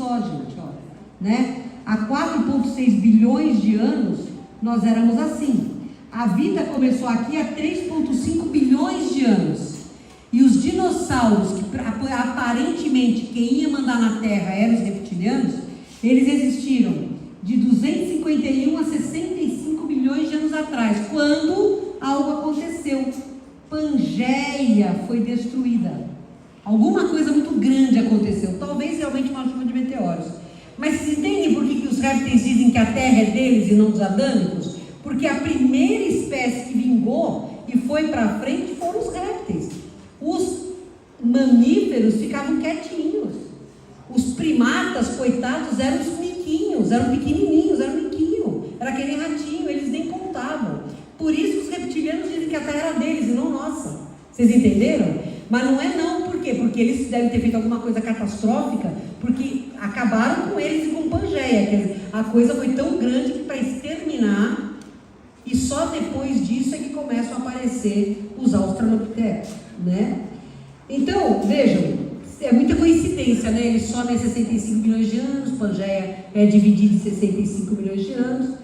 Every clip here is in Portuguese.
só, gente, ó, né? Há 4,6 bilhões de anos, nós éramos assim. A vida começou aqui há 3,5 bilhões de anos. E os dinossauros, que aparentemente quem ia mandar na Terra eram os reptilianos, eles existiram de 251 a 65 bilhões de anos atrás, quando algo aconteceu. Pangeia foi destruída. Alguma coisa muito grande aconteceu, talvez realmente uma chuva de meteoros. Mas vocês entendem por que os répteis dizem que a Terra é deles e não dos adâmicos? Porque a primeira espécie que vingou e foi para frente foram os répteis. Os mamíferos ficavam quietinhos. Os primatas, coitados, eram os miquinhos, eram pequenininhos, eram miquinho, era aquele ratinho, eles nem contavam. Por isso que os reptilianos dizem que a Terra era deles e não nossa. Vocês entenderam? Mas não é não, por quê? Porque eles devem ter feito alguma coisa catastrófica, porque acabaram com eles e com Pangeia. Quer dizer, a coisa foi tão grande que para exterminar, e só depois disso é que começam a aparecer os australopitecos, né? Então, vejam, é muita coincidência, né? Eles somem 65 milhões de anos, Pangeia é dividido em 65 milhões de anos,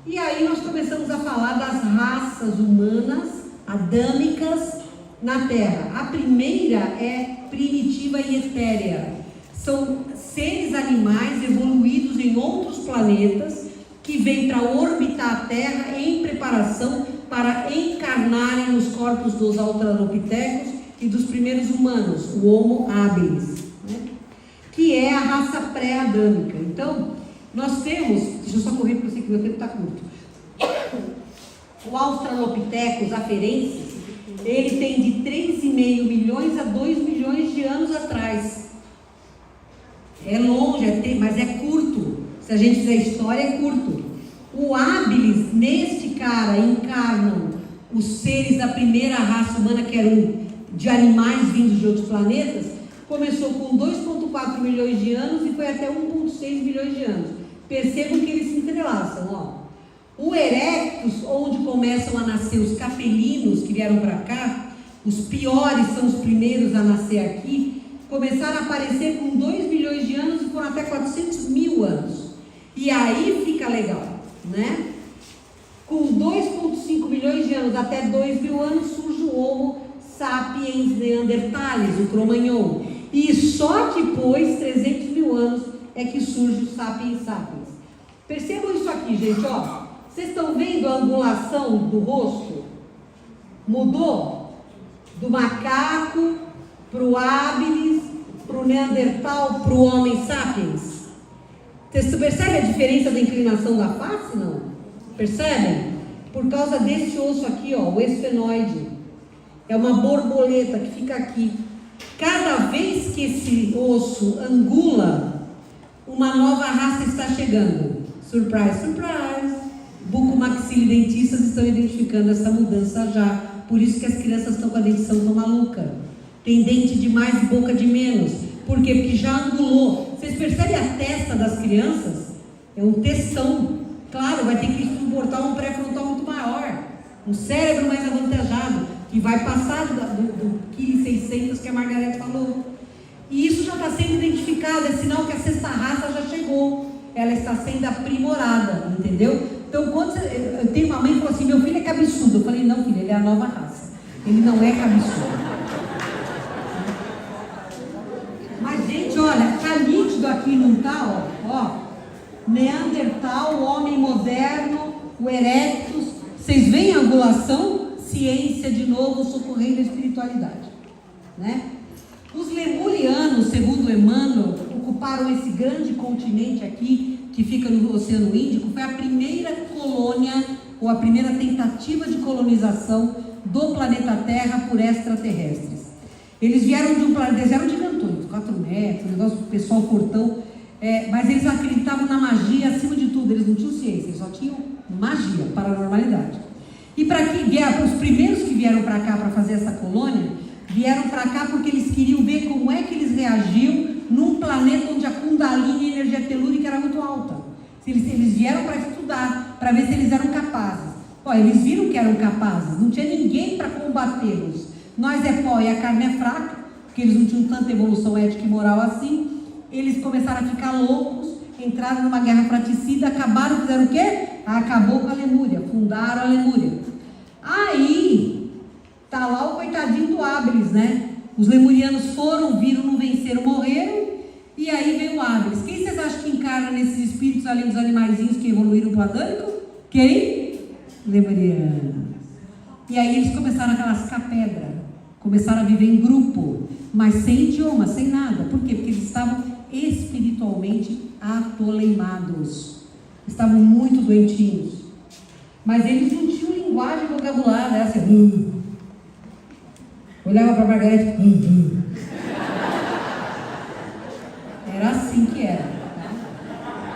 e aí nós começamos a falar das raças humanas, adâmicas, na Terra. A primeira é primitiva e etérea. São seres animais evoluídos em outros planetas que vêm para orbitar a Terra em preparação para encarnarem nos corpos dos australopitecos e dos primeiros humanos, o Homo habilis, né? Que é a raça pré-adâmica. Então, nós temos, deixa eu só correr para você que meu tempo está curto. O Australopithecus afarensis, ele tem de 3,5 milhões a 2 milhões de anos atrás. É longe, mas é curto. Se a gente fizer história, é curto. O habilis, neste cara, encarnam os seres da primeira raça humana, que eram de animais vindos de outros planetas. Começou com 2,4 milhões de anos e foi até 1,6 milhões de anos. Percebam que eles se entrelaçam, ó. O Erectus, onde começam a nascer os capelinos que vieram para cá, os piores são os primeiros a nascer aqui, começaram a aparecer com 2 milhões de anos e foram até 400 mil anos. E aí fica legal, né? Com 2,5 milhões de anos até 2 mil anos surge o Homo sapiens neanderthalis, o Cro-Magnon. E só depois, 300 mil anos, é que surge o sapiens sapiens. Percebam isso aqui, gente, ó. Vocês estão vendo a angulação do rosto? Mudou? Do macaco para o habilis, para o neandertal, para o homem sapiens. Vocês percebem a diferença da inclinação da face, não? Percebem? Por causa desse osso aqui, ó, o esfenoide. É uma borboleta que fica aqui. Cada vez que esse osso angula, uma nova raça está chegando. Surprise, surprise! Bucomaxilidentistas estão identificando essa mudança já. Por isso que as crianças estão com a dentição tão maluca. Tem dente de mais e boca de menos. Por quê? Porque já angulou. Vocês percebem a testa das crianças? É um testão. Claro, vai ter que suportar um pré-frontal muito maior. Um cérebro mais avantajado, que vai passar do quilo 600 que a Margarete falou. E isso já está sendo identificado. É sinal que a sexta raça já chegou. Ela está sendo aprimorada, entendeu? Então, quando eu tenho uma mãe que falou assim, meu filho é cabeçudo. Eu falei, não, filho, ele é a nova raça. Ele não é cabeçudo. Mas, gente, olha, tá nítido aqui, não tá? Ó, Neandertal, o homem moderno, o Erectus. Vocês veem a angulação? Ciência, de novo, socorrendo a espiritualidade, né? Os lemurianos, segundo Emmanuel, ocuparam esse grande continente aqui, que fica no Oceano Índico. Foi a primeira colônia, ou a primeira tentativa de colonização do planeta Terra por extraterrestres. Eles vieram de um planeta, eles eram gigantões, 4 metros, negócio do pessoal fortão, mas eles acreditavam na magia acima de tudo. Eles não tinham ciência, eles só tinham magia, paranormalidade. E para que vieram, os primeiros que vieram para cá para fazer essa colônia, vieram para cá porque eles queriam ver como é que eles reagiam num planeta onde a Kundalini, a energia telúrica, era muito alta. Eles vieram para estudar, para ver se eles eram capazes. Ó, eles viram que eram capazes, não tinha ninguém para combatê-los. Nós é pó e a carne é fraca, porque eles não tinham tanta evolução ética e moral assim. eles começaram a ficar loucos, entraram numa guerra fratricida, acabaram, fizeram o quê? Acabou com a Lemúria, fundaram a Lemúria. Aí, tá lá o coitadinho do Ábiles, né? Os lemurianos foram, viram, não venceram, morreram, e aí veio o Ábiles. Quem vocês acham que encarna nesses espíritos ali, dos animaizinhos que evoluíram para o Adânico? Quem? Lemurianos. E aí eles começaram a lascar pedra, começaram a viver em grupo, mas sem idioma, sem nada. Por quê? Porque eles estavam espiritualmente atoleimados, estavam muito doentinhos, mas eles não tinham linguagem e vocabulário, era assim, olhava para a Margarete, era assim que era,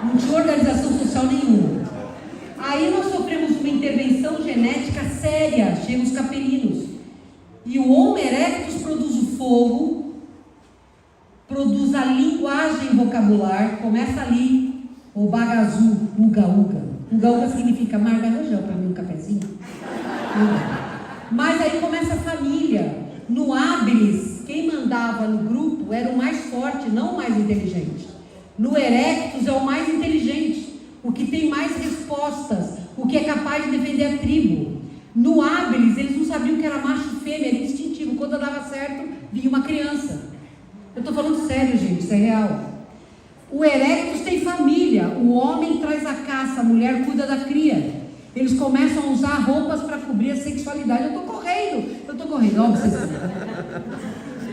não tinha organização social nenhuma. Aí nós sofremos uma intervenção genética séria, chegam os capelinos, e o Homo erectus produz o fogo, produz a linguagem vocabular, começa ali, o bagazu, uga-uga. Uga-uga significa Marga Rangel, para mim um cafezinho. Mas aí começa a família. No Ábiles, quem mandava no grupo era o mais forte, não o mais inteligente. No Erectus é o mais inteligente, o que tem mais respostas, o que é capaz de defender a tribo. No Ábiles, eles não sabiam que era macho e fêmea, era instintivo. Quando dava certo, vinha uma criança. Eu estou falando sério, gente, isso é real. O Erectus tem família, o homem traz a caça, a mulher cuida da cria. Eles começam a usar roupas para cobrir a sexualidade. Eu estou correndo, óbvio, vocês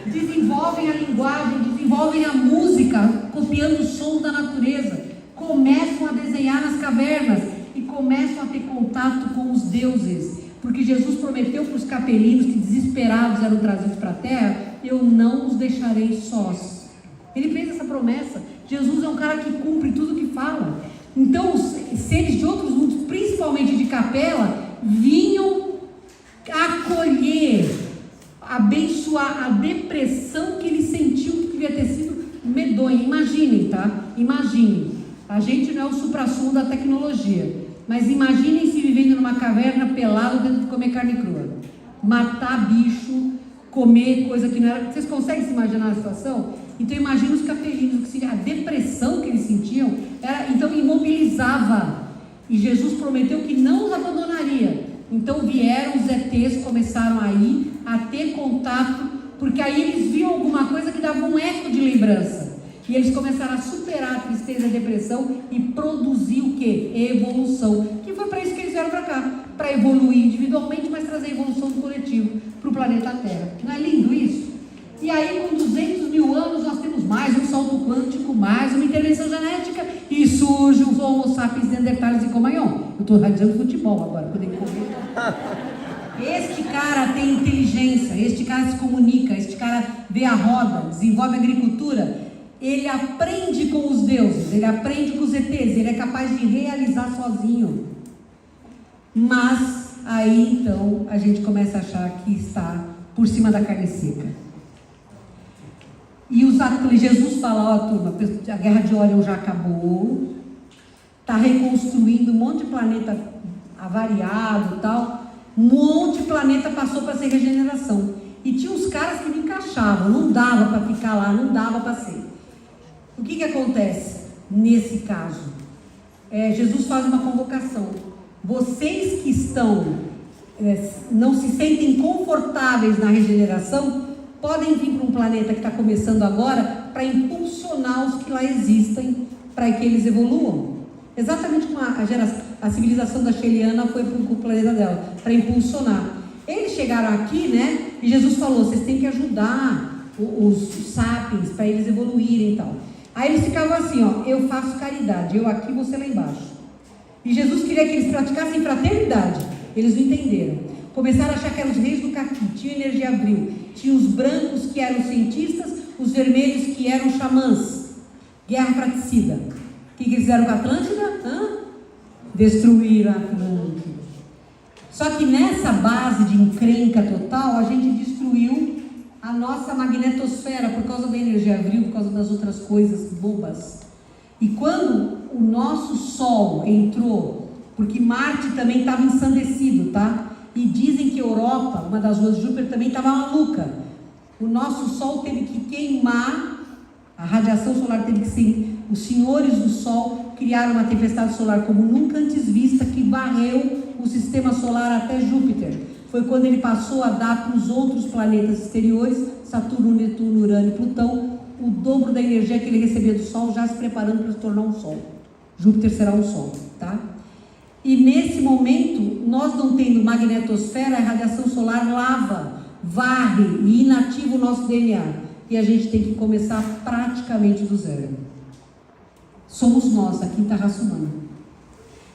desenvolvem a linguagem, desenvolvem a música, copiando os sons da natureza, começam a desenhar nas cavernas e começam a ter contato com os deuses, porque Jesus prometeu para os capelinos que desesperados eram trazidos para a terra: eu não os deixarei sós. Ele fez essa promessa. Jesus é um cara que cumpre tudo que fala. Então os seres de outros mundos, principalmente de Capela, vinham acolher, abençoar a depressão que ele sentiu, que devia ter sido medonha. Imaginem, tá? Imaginem. A gente não é o suprassumo da tecnologia, mas imaginem se vivendo numa caverna pelado, tendo que comer carne crua, matar bicho, comer coisa que não era. Vocês conseguem se imaginar a situação? Então imagina os capelinos, a depressão que eles sentiam, então imobilizava. E Jesus prometeu que não os abandonaria. Então vieram os ETs, começaram aí a ter contato, porque aí eles viam alguma coisa que dava um eco de lembrança. E eles começaram a superar a tristeza e a depressão e produzir o quê? Evolução. Que foi para isso que eles vieram para cá. Para evoluir individualmente, mas trazer evolução do coletivo para o planeta Terra. Não é lindo isso? E aí, com 200 mil anos, nós temos mais um salto quântico, mais uma intervenção genética, e surge os Homo sapiens, Neandertales e Cromagnon. Eu estou radiando futebol agora, quando ele correr. Este cara tem inteligência, este cara se comunica, este cara vê a roda, desenvolve a agricultura, ele aprende com os deuses, ele aprende com os ETs, ele é capaz de realizar sozinho. Mas aí então a gente começa a achar que está por cima da carne seca. E Jesus fala: ó turma, a guerra de Órion já acabou, está reconstruindo um monte de planeta avariado e tal, um monte de planeta passou para ser regeneração. E tinha uns caras que não encaixavam, não dava para ficar lá, não dava para ser. O que acontece nesse caso? Jesus faz uma convocação. Vocês que não se sentem confortáveis na regeneração, podem vir para um planeta que está começando agora para impulsionar os que lá existem, para que eles evoluam. Exatamente como a civilização da Sheliana foi para o planeta dela, para impulsionar. Eles chegaram aqui, né? E Jesus falou: vocês têm que ajudar os sapiens para eles evoluírem e tal. Aí eles ficavam assim, ó: eu faço caridade, eu aqui, você lá embaixo. E Jesus queria que eles praticassem fraternidade. Eles não entenderam. Começaram a achar que eram os reis do caqui, tinha energia abril. Tinha os brancos que eram cientistas, os vermelhos que eram xamãs. Guerra fratricida. O que eles fizeram com a Atlântida? Destruíram a Atlântida. Só que nessa base de encrenca total, a gente destruiu a nossa magnetosfera por causa da energia abril, por causa das outras coisas bobas. E quando o nosso Sol entrou, porque Marte também estava ensandecido, tá? E dizem que Europa, uma das luas de Júpiter, também estava maluca. O nosso Sol teve que queimar A radiação solar teve que ser... Os senhores do Sol criaram uma tempestade solar como nunca antes vista, que varreu o sistema solar até Júpiter. Foi quando ele passou a dar para os outros planetas exteriores, Saturno, Netuno, Urano e Plutão, o dobro da energia que ele recebia do Sol, já se preparando para se tornar um Sol. Júpiter será um Sol, tá? E nesse momento, nós não tendo magnetosfera, a radiação solar lava, varre e inativa o nosso DNA. E a gente tem que começar praticamente do zero. Somos nós, a quinta raça humana.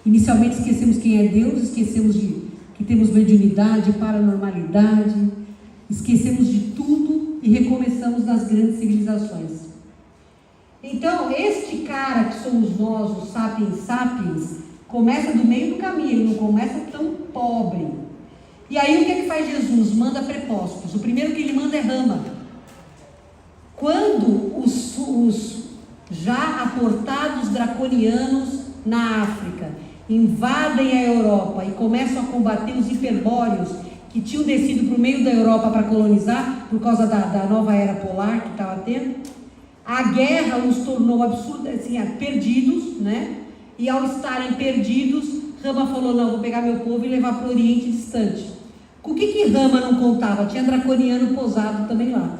Inicialmente esquecemos quem é Deus, esquecemos que temos mediunidade, paranormalidade, esquecemos de tudo e recomeçamos nas grandes civilizações. Então, este cara que somos nós, os sapiens sapiens, começa do meio do caminho, ele não começa tão pobre. E aí o que é que faz Jesus? Manda prepostos. O primeiro que ele manda é Rama. Quando os já aportados draconianos na África invadem a Europa e começam a combater os hiperbóreos que tinham descido para o meio da Europa para colonizar, por causa da nova era polar que estava tendo, a guerra os tornou absurda, assim, perdidos, né? E ao estarem perdidos, Rama falou, não, vou pegar meu povo e levar para o Oriente distante. Com o que Rama não contava? Tinha draconiano posado também lá.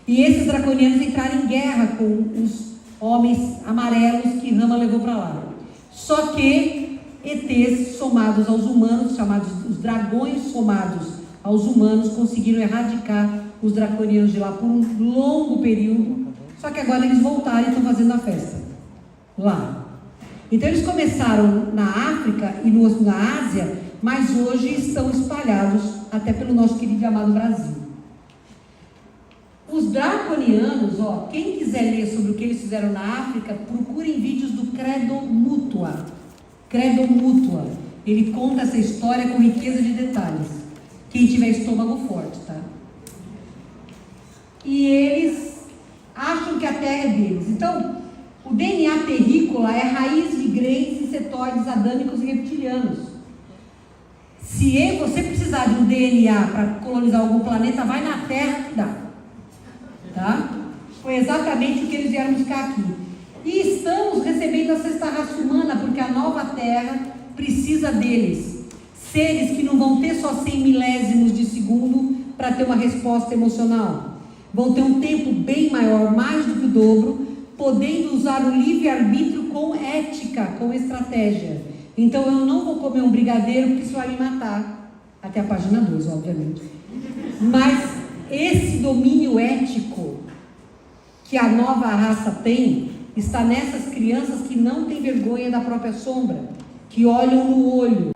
E esses draconianos entraram em guerra com os homens amarelos que Rama levou para lá. Só que ETs somados aos humanos, chamados os dragões somados aos humanos, conseguiram erradicar os draconianos de lá por um longo período. Só que agora eles voltaram e estão fazendo a festa lá. Então eles começaram na África e na Ásia, mas hoje estão espalhados até pelo nosso querido e amado Brasil. Os draconianos, ó, quem quiser ler sobre o que eles fizeram na África, procurem vídeos do Credo Mutua. Credo Mutua. Ele conta essa história com riqueza de detalhes. Quem tiver estômago forte, tá? E eles acham que a Terra é deles. Então, o DNA terrícola é raiz de grãos e cetóides adâmicos e reptilianos. Se você precisar de um DNA para colonizar algum planeta, vai na Terra que dá. Tá? Foi exatamente o que eles vieram buscar aqui. E estamos recebendo a sexta raça humana, porque a nova Terra precisa deles. Seres que não vão ter só 100 milésimos de segundo para ter uma resposta emocional. Vão ter um tempo bem maior, mais do que o dobro, podendo usar o livre-arbítrio com ética, com estratégia. Então eu não vou comer um brigadeiro porque isso vai me matar. Até a página 2, obviamente. Mas esse domínio ético que a nova raça tem, está nessas crianças que não têm vergonha da própria sombra, que olham no olho.